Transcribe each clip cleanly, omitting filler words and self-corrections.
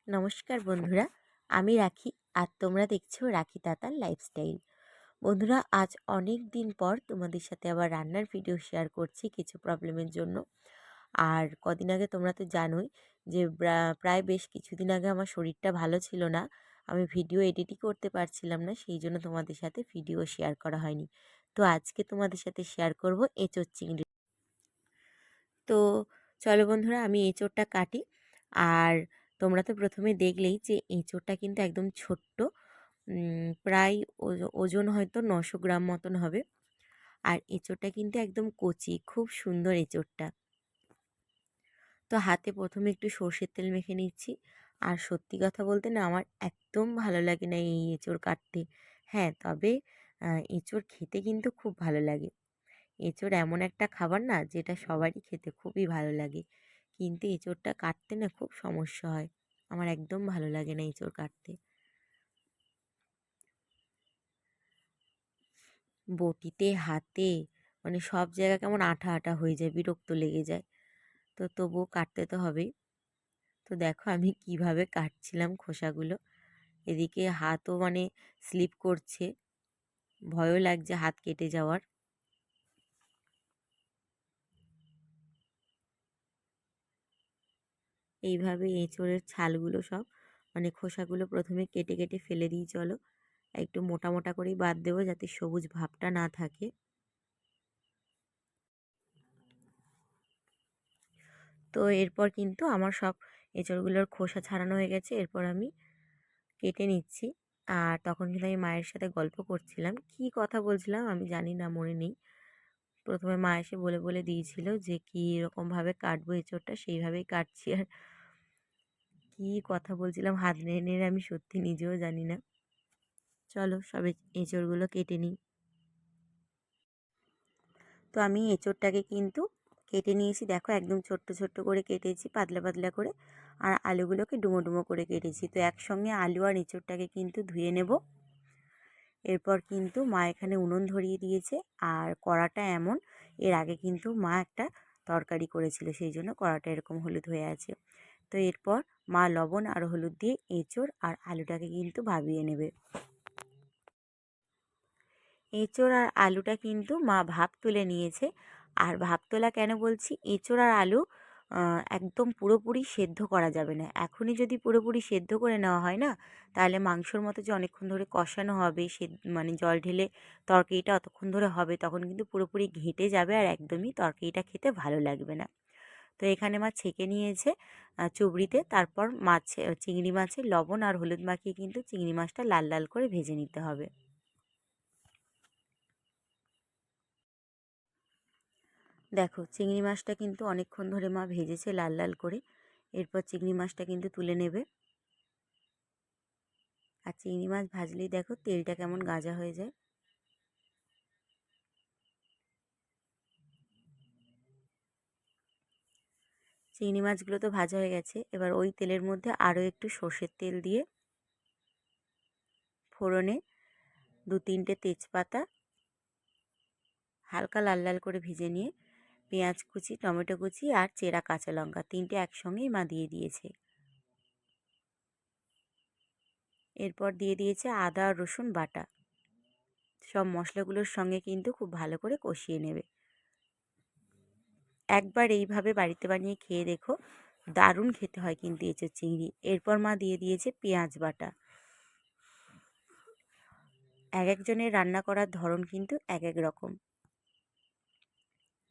নমস্কার বন্ধুরা, আমি রাখি আর তোমরা দেখছো রাখি তাতার লাইফস্টাইল। বন্ধুরা, আজ অনেক দিন পর তোমাদের সাথে আবার রান্নার ভিডিও শেয়ার করছি কিছু প্রবলেমের জন্য। আর কদিন আগে তোমরা তো জানোই যে প্রায় বেশ কিছুদিন আগে আমার শরীরটা ভালো ছিল না, আমি ভিডিও এডিটই করতে পারছিলাম না, সেই জন্য তোমাদের সাথে ভিডিও শেয়ার করা হয়নি। তো আজকে তোমাদের সাথে শেয়ার করব এঁচোড় চিংড়ি। তো চলো বন্ধুরা, আমি এঁচোড়টা কাটি। আর তোমরা তো প্রথমে দেখলেই যে এঁচোড়টা কিন্তু একদম ছোট্ট, প্রায় ওজন হয়তো 900 গ্রাম মতন হবে। আর এঁচোড়টা কিন্তু একদম কচি, খুব সুন্দর এঁচোড়টা। তো হাতে প্রথমে একটু সর্ষের তেল মেখে নিচ্ছি। আর সত্যি কথা বলতে না, আমার একদম ভালো লাগে না এই এঁচোড় কাটতে। হ্যাঁ, তবে এঁচোড় খেতে কিন্তু খুব ভালো লাগে। এঁচোড় এমন একটা খাবার না, যেটা সবারই খেতে খুবই ভালো লাগে, কিন্তু এঁচোড়টা কাটতে না খুব সমস্যা হয়। আমার একদম ভালো লাগে না এঁচোড় কাটতে। বটিতে, হাতে, মানে সব জায়গা কেমন আঠা আঠা হয়ে যায়, বিরক্ত লেগে যায়। তো তবুও কাটতে তো হবেই। তো দেখো আমি কিভাবে কাটছিলাম খোসাগুলো। এদিকে হাতও মানে স্লিপ করছে, ভয়ও লাগছে হাত কেটে যাওয়ার। এইভাবে এঁচোড়ের ছালগুলো সব, মানে খোসাগুলো প্রথমে কেটে কেটে ফেলে দিই। চলো একটু মোটা মোটা করেই বাদ দেবো, যাতে সবুজ ভাবটা না থাকে। তো এরপর কিন্তু আমার সব এঁচোড়গুলোর খোসা ছাড়ানো হয়ে গেছে। এরপর আমি কেটে নিচ্ছি। আর তখন কিন্তু আমি মায়ের সাথে গল্প করছিলাম, কী কথা বলছিলাম আমি জানি না, মনে নেই। প্রথমে মা এসে বলে বলে দিয়েছিল যে কী এরকমভাবে কাটবো এঁচোড়টা, সেইভাবেই কাটছি। আর কী কথা বলছিলাম হাত নেড়ে নেড়ে, আমি সত্যি নিজেও জানি না। চলো সব এঁচোড়গুলো কেটে নিই। তো আমি এঁচোড়টাকে কিন্তু কেটে নিয়েছি, দেখো একদম ছোট্ট ছোট্ট করে কেটেছি, পাতলা পাতলা করে। আর আলুগুলোকে ডুমো ডুমো করে কেটেছি। তো একসঙ্গে আলু আর এঁচোড়টাকে কিন্তু ধুয়ে নেব। এরপর কিন্তু মা এখানে উনুন ধরিয়ে দিয়েছে। আর কড়াটা এমন, এর আগে কিন্তু মা একটা তরকারি করেছিল, সেই জন্য কড়াটা এরকম হলুদ হয়ে আছে। তো এরপর মা লবণ আর হলুদ দিয়ে এঁচোড় আর আলুটাকে কিন্তু ভাবিয়ে নেবে। এঁচোড় আর আলুটা কিন্তু মা ভাপ তুলে নিয়েছে। আর ভাপ তোলা কেন বলছি, এঁচোড় আর আলু একদম পুরোপুরি সেদ্ধ করা যাবে না। এখনই যদি পুরোপুরি সেদ্ধ করে নেওয়া হয় না, তাহলে মাংসর মতো যে অনেকক্ষণ ধরে কষানো হবে, সে মানে জল ঢেলে তরকারিটা অতক্ষণ ধরে হবে, তখন কিন্তু পুরোপুরি ঘেঁটে যাবে আর একদমই তরকারিটা খেতে ভালো লাগবে না। তো এখানে মা ছেঁকে নিয়েছে চুবড়িতে। তারপর চিংড়ি মাছে লবণ আর হলুদ মাখিয়ে কিন্তু চিংড়ি মাছটা লাল লাল করে ভেজে নিতে হবে। দেখো চিংড়ি মাছটা কিন্তু অনেকক্ষণ ধরে মা ভেজেছে লাল লাল করে। এরপর চিংড়ি মাছটা কিন্তু তুলে নেবে। আর চিংড়ি মাছ ভাজলেই দেখো তেলটা কেমন গাজা হয়ে যায়। চিংড়ি মাছগুলো তো ভাজা হয়ে গেছে। এবার ওই তেলের মধ্যে আরও একটু সর্ষের তেল দিয়ে ফোড়নে 2-3টে তেজপাতা হালকা লাল লাল করে ভেজে নিয়ে পেঁয়াজ কুচি, টমেটো কুচি আর চেরা কাঁচা লঙ্কা 3টে একসঙ্গেই মা দিয়ে দিয়েছে। এরপর দিয়ে দিয়েছে আদা আর রসুন বাটা। সব মশলাগুলোর সঙ্গে কিন্তু খুব ভালো করে কষিয়ে নেবে। একবার এইভাবে বাড়িতে বানিয়ে খেয়ে দেখো, দারুণ খেতে হয় কিন্তু এঁচোড় চিংড়ি। এরপর মা দিয়ে দিয়েছে পেঁয়াজ বাটা। এক একজনের রান্না করার ধরন কিন্তু এক এক রকম।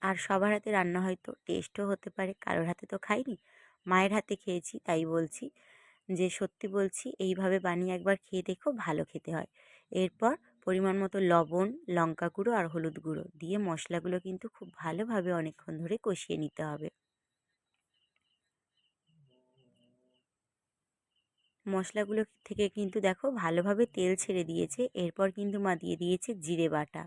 আর সবার হাতে রান্না হয়তো টেস্টও হতে পারে, কারোর হাতে তো খাইনি, মায়ের হাতে খেয়েছি তাই বলছি। যে সত্যি বলছি, এইভাবে বানিয়ে একবার খেয়ে দেখো, ভালো খেতে হয়। এরপর পরিমাণ মতো লবণ, লঙ্কা গুঁড়ো আর হলুদ গুঁড়ো দিয়ে মশলাগুলো কিন্তু খুব ভালোভাবে অনেকক্ষণ ধরে কষিয়ে নিতে হবে। মশলাগুলো থেকে কিন্তু দেখো ভালোভাবে তেল ছেড়ে দিয়েছে। এরপর কিন্তু মা দিয়ে দিয়েছে জিরে বাটা।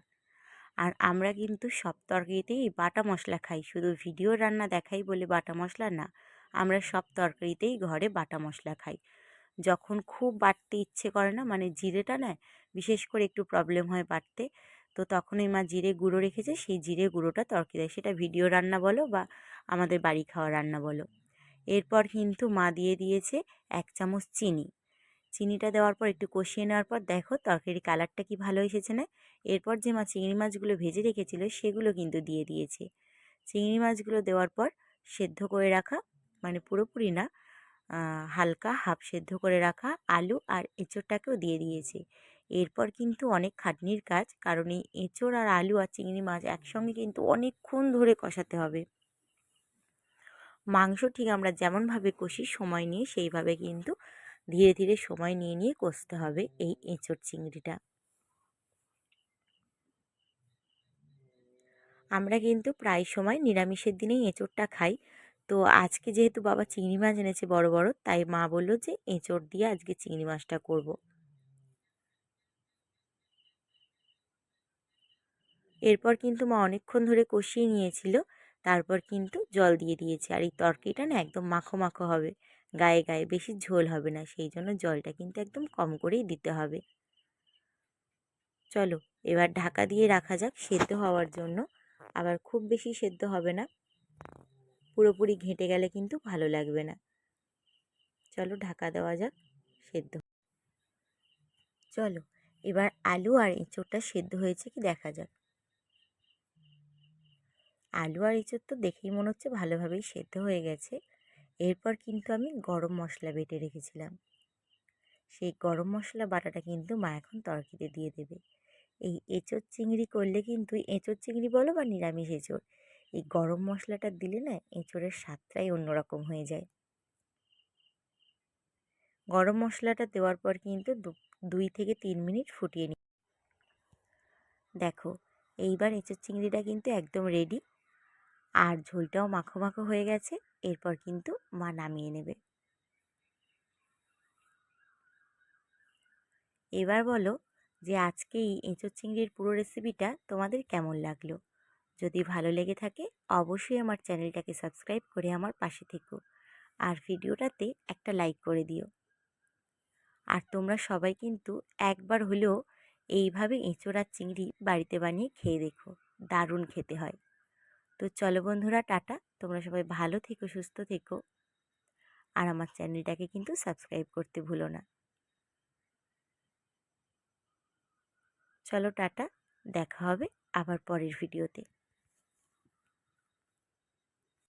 আর আমরা কিন্তু সব তরকারিতেই বাটা মশলা খাই, শুধু ভিডিওর রান্না দেখাই বলে বাটা মশলা না, আমরা সব তরকারিতেই ঘরে বাটা মশলা খাই। যখন খুব বাটতে ইচ্ছে করে না, মানে জিরেটা না বিশেষ করে একটু প্রবলেম হয় বাটতে, তো তখনই মা জিরে গুঁড়ো রেখেছে, সেই জিরে গুঁড়োটা তরকারি দেয়, সেটা ভিডিও রান্না বলো বা আমাদের বাড়ি খাওয়া রান্না বলো। এরপর কিন্তু মা দিয়ে দিয়েছে 1 চামচ চিনি। চিনিটা দেওয়ার পর একটু কষিয়ে নেওয়ার পর দেখো তরকারির কালারটা কি ভালো এসেছে না। এরপর যে মা চিংড়ি মাছগুলো ভেজে রেখেছিল সেগুলো কিন্তু দিয়ে দিয়েছে। চিংড়ি মাছগুলো দেওয়ার পর সেদ্ধ করে রাখা, মানে পুরোপুরি না, হালকা হাফ সেদ্ধ করে রাখা আলু আর এঁচোড়টাকেও দিয়ে দিয়েছে। এরপর কিন্তু অনেক খাটনির কাজ, কারণ এই এঁচোড় আর আলু আর চিংড়ি মাছ একসঙ্গে কিন্তু অনেকক্ষণ ধরে কষাতে হবে। মাংস ঠিক আমরা যেমনভাবে কষি সময় নিয়ে, সেইভাবে কিন্তু ধীরে ধীরে সময় নিয়ে নিয়ে কষতে হবে এই এঁচোড় চিংড়িটা। আমরা কিন্তু প্রায় সময় নিরামিষের দিনেই এঁচোড়টা খাই। তো আজকে যেহেতু বাবা চিংড়ি মাছ এনেছে বড় বড়, তাই মা বলল যে এঁচোড় দিয়ে আজকে চিংড়ি মাছটা করব। এরপর কিন্তু মা অনেকক্ষণ ধরে কষিয়ে নিয়েছিল। তারপর কিন্তু জল দিয়ে দিয়েছে। আর এই তরকারিটা না একদম মাখো মাখো হবে, গায়ে গায়ে, বেশি ঝোল হবে না, সেই জন্য জলটা কিন্তু একদম কম করেই দিতে হবে। চলো এবার ঢাকা দিয়ে রাখা যাক সেদ্ধ হওয়ার জন্য। আবার খুব বেশি সেদ্ধ হবে না, পুরোপুরি ঘেঁটে গেলে কিন্তু ভালো লাগবে না। চলো ঢাকা দেওয়া যাক, সেদ্ধ। চলো এবার আলু আর এঁচোড়টা সেদ্ধ হয়েছে কি দেখা যাক। আলু আর এঁচোড় তো দেখেই মনে হচ্ছে ভালোভাবেই সেদ্ধ হয়ে গেছে। এরপর কিন্তু আমি গরম মশলা বেটে রেখেছিলাম, সেই গরম মশলা বাটাটা কিন্তু মা এখন তরকারিতে দিয়ে দেবে। এই এঁচোড় চিংড়ি করলে কিন্তু, এঁচোড় চিংড়ি বলো বা নিরামিষ এঁচোড়, এই গরম মশলাটা দিলে না এঁচোড়ের স্বাদটাই অন্যরকম হয়ে যায়। গরম মশলাটা দেওয়ার পর কিন্তু 2 থেকে 3 মিনিট ফুটিয়ে নিই। দেখো এইবার এঁচোড় চিংড়িটা কিন্তু একদম রেডি, আর ঝোলটাও মাখো মাখো হয়ে গেছে। এরপর কিন্তু মা নামিয়ে নেবে। এবার বলো যে আজকে এই এঁচোড় চিংড়ির পুরো রেসিপিটা তোমাদের কেমন লাগলো। যদি ভালো লেগে থাকে অবশ্যই আমার চ্যানেলটাকে সাবস্ক্রাইব করে আমার পাশে থেকো, আর ভিডিওটাতে একটা লাইক করে দিও। আর তোমরা সবাই কিন্তু একবার হলেও এইভাবে এঁচোড় আর চিংড়ি বাড়িতে বানিয়ে খেয়ে দেখো, দারুণ খেতে হয়। তো চলো বন্ধুরা, টাটা, তোমরা সবাই ভালো থেকো, সুস্থ থেকো, আর আমার চ্যানেলটাকে কিন্তু সাবস্ক্রাইব করতে ভুলো না। চলো টাটা, দেখা হবে আবার পরের ভিডিওতে।